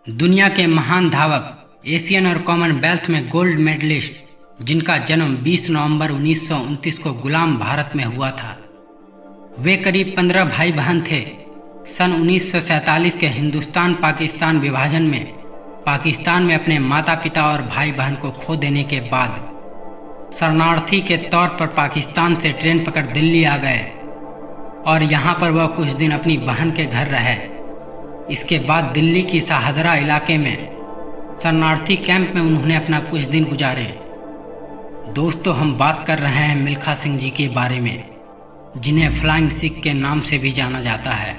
दुनिया के महान धावक, एशियन और कॉमनवेल्थ में गोल्ड मेडलिस्ट, जिनका जन्म 20 नवंबर 1929 को गुलाम भारत में हुआ था। वे करीब 15 भाई बहन थे। सन 1947 के हिंदुस्तान पाकिस्तान विभाजन में पाकिस्तान में अपने माता पिता और भाई बहन को खो देने के बाद शरणार्थी के तौर पर पाकिस्तान से ट्रेन पकड़ दिल्ली आ गए और यहाँ पर वह कुछ दिन अपनी बहन के घर रहे। इसके बाद दिल्ली की शाहदरा इलाके में शरणार्थी कैंप में उन्होंने अपना कुछ दिन गुजारे। दोस्तों, हम बात कर रहे हैं मिल्खा सिंह जी के बारे में, जिन्हें फ्लाइंग सिख के नाम से भी जाना जाता है।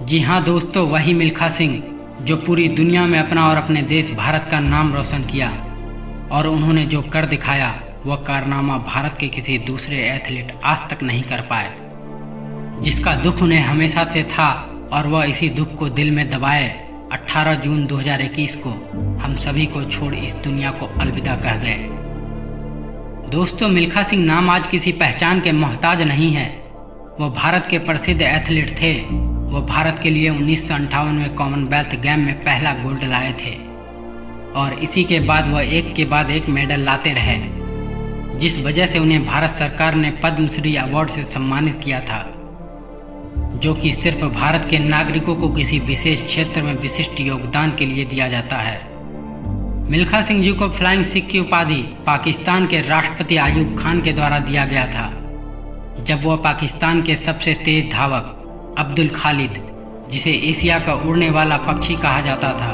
जी हाँ दोस्तों, वही मिल्खा सिंह जो पूरी दुनिया में अपना और अपने देश भारत का नाम रोशन किया, और उन्होंने जो कर दिखाया वह कारनामा भारत के किसी दूसरे एथलीट आज तक नहीं कर पाए, जिसका दुख उन्हें हमेशा से था और वह इसी दुख को दिल में दबाए 18 जून 2021 को हम सभी को छोड़ इस दुनिया को अलविदा कह गए। दोस्तों, मिल्खा सिंह नाम आज किसी पहचान के मोहताज नहीं है। वह भारत के प्रसिद्ध एथलीट थे। वह भारत के लिए 1958 में कॉमनवेल्थ गेम में पहला गोल्ड लाए थे और इसी के बाद वह एक के बाद एक मेडल लाते रहे, जिस वजह से उन्हें भारत सरकार ने पद्मश्री अवार्ड से सम्मानित किया था, जो कि सिर्फ भारत के नागरिकों को किसी विशेष क्षेत्र में विशिष्ट योगदान के लिए दिया जाता है। मिल्खा सिंह जी को फ्लाइंग सिख की उपाधि पाकिस्तान के राष्ट्रपति आयूब खान के द्वारा दिया गया था, जब वह पाकिस्तान के सबसे तेज धावक अब्दुल खालिद, जिसे एशिया का उड़ने वाला पक्षी कहा जाता था,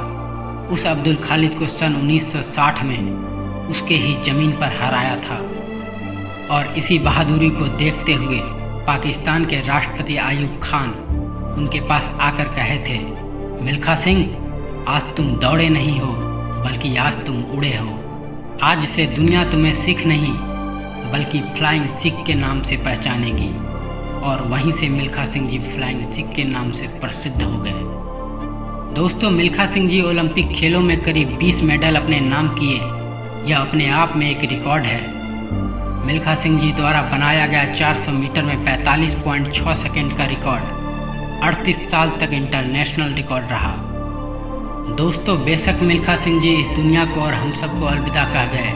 उस अब्दुल खालिद को सन 1960 में उसके ही जमीन पर हराया था। और इसी बहादुरी को देखते हुए पाकिस्तान के राष्ट्रपति आयूब खान उनके पास आकर कहे थे, मिल्खा सिंह, आज तुम दौड़े नहीं हो बल्कि आज तुम उड़े हो। आज से दुनिया तुम्हें सिख नहीं बल्कि फ्लाइंग सिख के नाम से पहचानेगी। और वहीं से मिल्खा सिंह जी फ्लाइंग सिख के नाम से प्रसिद्ध हो गए। दोस्तों, मिल्खा सिंह जी ओलंपिक खेलों में करीब 20 मेडल अपने नाम किए। यह अपने आप में एक रिकॉर्ड है। मिल्खा सिंह जी द्वारा बनाया गया 400 मीटर में 45.6 सेकंड का रिकॉर्ड 38 साल तक इंटरनेशनल रिकॉर्ड रहा। दोस्तों, बेशक मिल्खा सिंह जी इस दुनिया को और हम सबको अलविदा कह गए,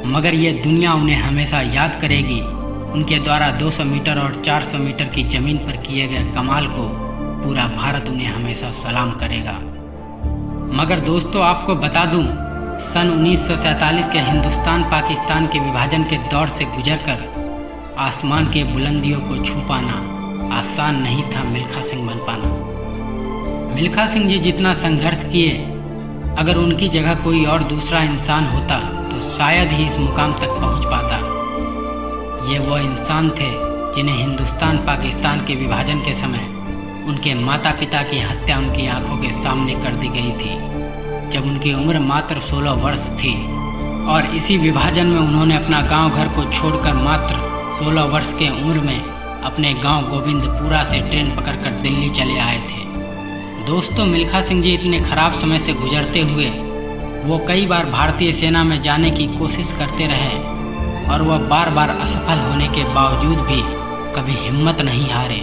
मगर ये दुनिया उन्हें हमेशा याद करेगी। उनके द्वारा 200 मीटर और 400 मीटर की जमीन पर किए गए कमाल को पूरा भारत उन्हें हमेशा सलाम करेगा। मगर दोस्तों, आपको बता दूं, सन 1947 के हिंदुस्तान पाकिस्तान के विभाजन के दौर से गुजरकर आसमान के बुलंदियों को छू पाना आसान नहीं था मिल्खा सिंह बन पाना। मिल्खा सिंह जी जितना संघर्ष किए, अगर उनकी जगह कोई और दूसरा इंसान होता तो शायद ही इस मुकाम तक पहुंच पाता। ये वो इंसान थे जिन्हें हिंदुस्तान पाकिस्तान के विभाजन के समय उनके माता पिता की हत्या उनकी आंखों के सामने कर दी गई थी, जब उनकी उम्र मात्र 16 वर्ष थी। और इसी विभाजन में उन्होंने अपना गांव घर को छोड़कर मात्र 16 वर्ष के उम्र में अपने गांव गोविंदपुरा से ट्रेन पकड़कर दिल्ली चले आए थे। दोस्तों, मिल्खा सिंह जी इतने खराब समय से गुजरते हुए वो कई बार भारतीय सेना में जाने की कोशिश करते रहे और वह बार बार असफल होने के बावजूद भी कभी हिम्मत नहीं हारे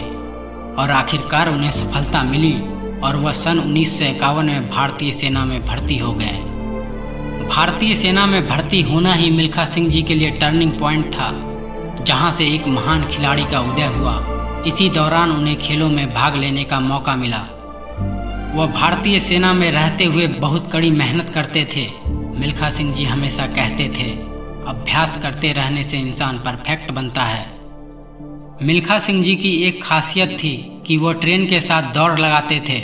और आखिरकार उन्हें सफलता मिली और वह सन 1951 में भारतीय सेना में भर्ती हो गए। भारतीय सेना में भर्ती होना ही मिल्खा सिंह जी के लिए टर्निंग पॉइंट था, जहां से एक महान खिलाड़ी का उदय हुआ। इसी दौरान उन्हें खेलों में भाग लेने का मौका मिला। वह भारतीय सेना में रहते हुए बहुत कड़ी मेहनत करते थे। मिल्खा सिंह जी हमेशा कहते थे, अभ्यास करते रहने से इंसान परफेक्ट बनता है। मिल्खा सिंह जी की एक खासियत थी कि वो ट्रेन के साथ दौड़ लगाते थे।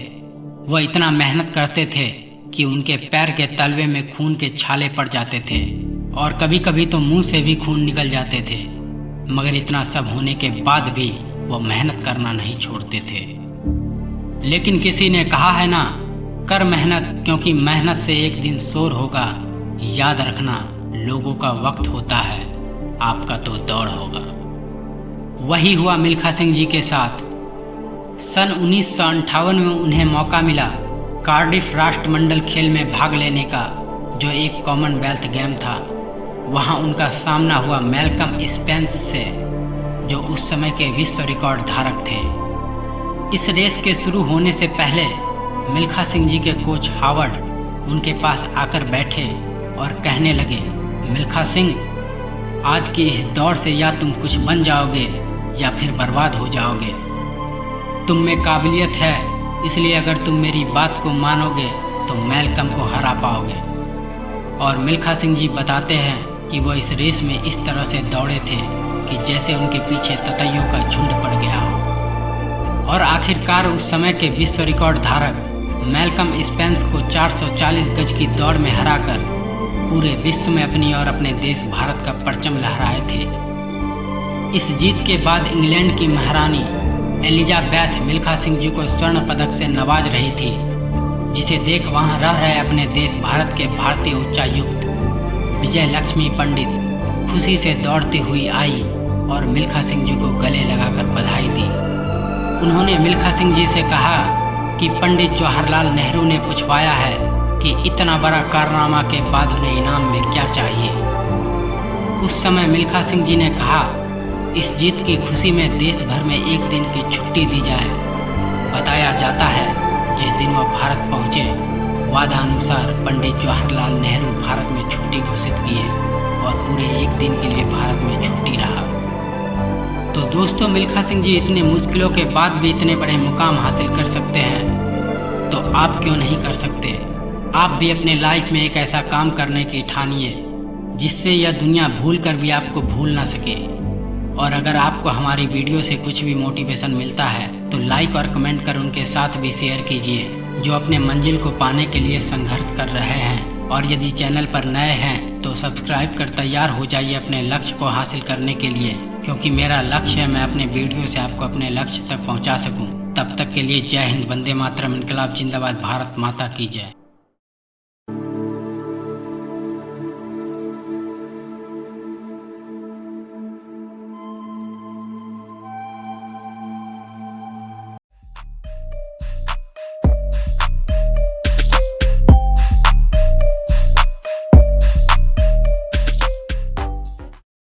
वह इतना मेहनत करते थे कि उनके पैर के तलवे में खून के छाले पड़ जाते थे और कभी कभी तो मुंह से भी खून निकल जाते थे, मगर इतना सब होने के बाद भी वो मेहनत करना नहीं छोड़ते थे। लेकिन किसी ने कहा है ना, कर मेहनत क्योंकि मेहनत से एक दिन शोर होगा। याद रखना, लोगों का वक्त होता है, आपका तो दौड़ होगा। वही हुआ मिल्खा सिंह जी के साथ। सन 1958 में उन्हें मौका मिला कार्डिफ राष्ट्रमंडल खेल में भाग लेने का, जो एक कॉमनवेल्थ गेम था। वहां उनका सामना हुआ मैल्कम स्पेंस से, जो उस समय के विश्व रिकॉर्ड धारक थे। इस रेस के शुरू होने से पहले मिल्खा सिंह जी के कोच हावर्ड उनके पास आकर बैठे और कहने लगे, मिल्खा सिंह, आज की इस दौड़ से या तुम कुछ बन जाओगे या फिर बर्बाद हो जाओगे। तुम में काबिलियत है, इसलिए अगर तुम मेरी बात को मानोगे तो मैलकम को हरा पाओगे। और मिल्खा सिंह जी बताते हैं कि वो इस रेस में इस तरह से दौड़े थे कि जैसे उनके पीछे ततैयों का झुंड पड़ गया हो। और आखिरकार उस समय के विश्व रिकॉर्ड धारक मैलकम स्पेंस को 440 गज की दौड़ में हराकर पूरे विश्व में अपनी और अपने देश भारत का परचम लहराए थे। इस जीत के बाद इंग्लैंड की महारानी एलिजाबेथ मिल्खा सिंह जी को स्वर्ण पदक से नवाज रही थी, जिसे देख वहां रह रहे अपने देश भारत के भारतीय उच्चायुक्त विजय लक्ष्मी पंडित खुशी से दौड़ती हुई आई और मिल्खा सिंह जी को गले लगाकर बधाई दी। उन्होंने मिल्खा सिंह जी से कहा कि पंडित जवाहरलाल नेहरू ने पूछवाया है कि इतना बड़ा कारनामा के बाद उन्हें इनाम में क्या चाहिए। उस समय मिल्खा सिंह जी ने कहा, इस जीत की खुशी में देश भर में एक दिन की छुट्टी दी जाए। बताया जाता है जिस दिन वह भारत पहुंचे, वादा अनुसार पंडित जवाहरलाल नेहरू भारत में छुट्टी घोषित किए और पूरे एक दिन के लिए भारत में छुट्टी रहा। तो दोस्तों, मिल्खा सिंह जी इतने मुश्किलों के बाद भी इतने बड़े मुकाम हासिल कर सकते हैं, तो आप क्यों नहीं कर सकते। आप भी अपने लाइफ में एक ऐसा काम करने की ठानिए जिससे यह दुनिया भूल कर भी आपको भूल ना सके। और अगर आपको हमारी वीडियो से कुछ भी मोटिवेशन मिलता है तो लाइक और कमेंट कर उनके साथ भी शेयर कीजिए जो अपने मंजिल को पाने के लिए संघर्ष कर रहे हैं। और यदि चैनल पर नए हैं तो सब्सक्राइब कर तैयार हो जाइए अपने लक्ष्य को हासिल करने के लिए, क्योंकि मेरा लक्ष्य है मैं अपने वीडियो से आपको अपने लक्ष्य तक पहुंचा सकूं। तब तक के लिए जय हिंद, वंदे मातरम, इनकलाब जिंदाबाद, भारत माता की जय।